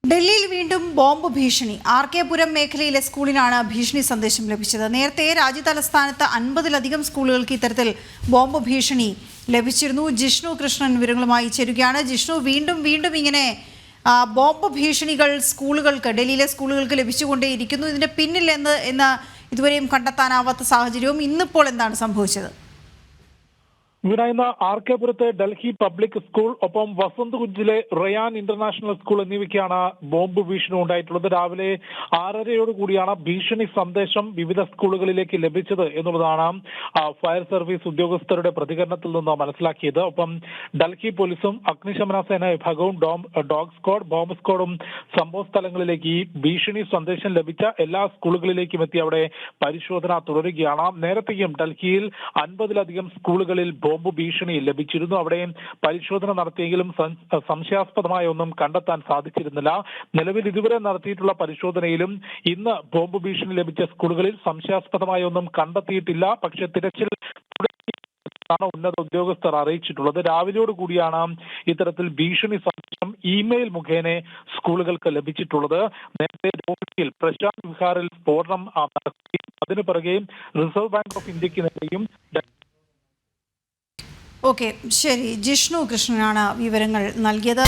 ഡൽഹിയിൽ വീണ്ടും ബോംബ് ഭീഷണി. RK പുരം മേഖലയിലെ സ്കൂളിനാണ് ഭീഷണി സന്ദേശം ലഭിച്ചത്. നേരത്തെ രാജ്യതലസ്ഥാനത്ത് 50-ലധികം സ്കൂളുകൾക്ക് ഇത്തരത്തിൽ ബോംബ് ഭീഷണി ലഭിച്ചിരുന്നു. ജിഷ്ണു കൃഷ്ണൻ വിവരങ്ങളുമായി ചേരുകയാണ്. ജിഷ്ണു, വീണ്ടും ഇങ്ങനെ ബോംബ് ഭീഷണികൾ ഡൽഹിയിലെ സ്കൂളുകൾക്ക് ലഭിച്ചുകൊണ്ടേയിരിക്കുന്നു. ഇതിന്റെ പിന്നിൽ എന്ന് ഇതുവരെയും കണ്ടെത്താനാവാത്ത സാഹചര്യവും. ഇന്നിപ്പോൾ എന്താണ് സംഭവിച്ചത്? ഇവിടെ ഇന്ന് RK പുരത്തെ ഡൽഹി പബ്ലിക് സ്കൂൾ, ഒപ്പം വസന്ത് കുഞ്ചിലെ റയാൻ ഇന്റർനാഷണൽ സ്കൂൾ എന്നിവയ്ക്കാണ് ബോംബ് ഭീഷണി ഉണ്ടായിട്ടുള്ളത്. രാവിലെ 6:30 കൂടിയാണ് ഭീഷണി സന്ദേശം വിവിധ സ്കൂളുകളിലേക്ക് ലഭിച്ചത് എന്നുള്ളതാണ് ഫയർ സർവീസ് ഉദ്യോഗസ്ഥരുടെ പ്രതികരണത്തിൽ നിന്ന് മനസ്സിലാക്കിയത്. ഒപ്പം ഡൽഹി പോലീസും അഗ്നിശമന സേന വിഭാഗവും ഡോഗ് സ്ക്വാഡ്, ബോംബ് സ്ക്വാഡും സംഭവ സ്ഥലങ്ങളിലേക്ക് ഈ ഭീഷണി സന്ദേശം ലഭിച്ച എല്ലാ സ്കൂളുകളിലേക്കും എത്തി അവിടെ പരിശോധന തുടരുകയാണ്. നേരത്തെയും ഡൽഹിയിൽ 50-ലധികം സ്കൂളുകളിൽ ബോംബ് ഭീഷണി ലഭിച്ചിരുന്നു. അവിടെ പരിശോധന നടത്തിയെങ്കിലും സംശയാസ്പദമായ ഒന്നും കണ്ടെത്താൻ സാധിച്ചിരുന്നില്ല. നിലവിൽ ഇതുവരെ നടത്തിയിട്ടുള്ള പരിശോധനയിലും ഇന്ന് ബോംബ് ഭീഷണി ലഭിച്ച സ്കൂളുകളിൽ സംശയാസ്പദമായ ഒന്നും കണ്ടെത്തിയിട്ടില്ല. പക്ഷേ തിരച്ചിൽ ഉന്നത ഉദ്യോഗസ്ഥർ അറിയിച്ചിട്ടുള്ളത്. രാവിലെയോട് കൂടിയാണ് ഇത്തരത്തിൽ ഭീഷണി സന്ദേശം ഇമെയിൽ മുഖേന സ്കൂളുകൾക്ക് ലഭിച്ചിട്ടുള്ളത്. നേരത്തെ ഡൽഹിയിൽ പ്രശാന്ത് വിഹാറിൽ സ്ഫോടനം നടക്കുകയും അതിനു പിറകെ റിസർവ് ബാങ്ക് ഓഫ് ഇന്ത്യക്ക് നേരെയും. ഓക്കെ, ശരി. ജിഷ്ണു കൃഷ്ണനാണ് വിവരങ്ങൾ നൽകിയത്.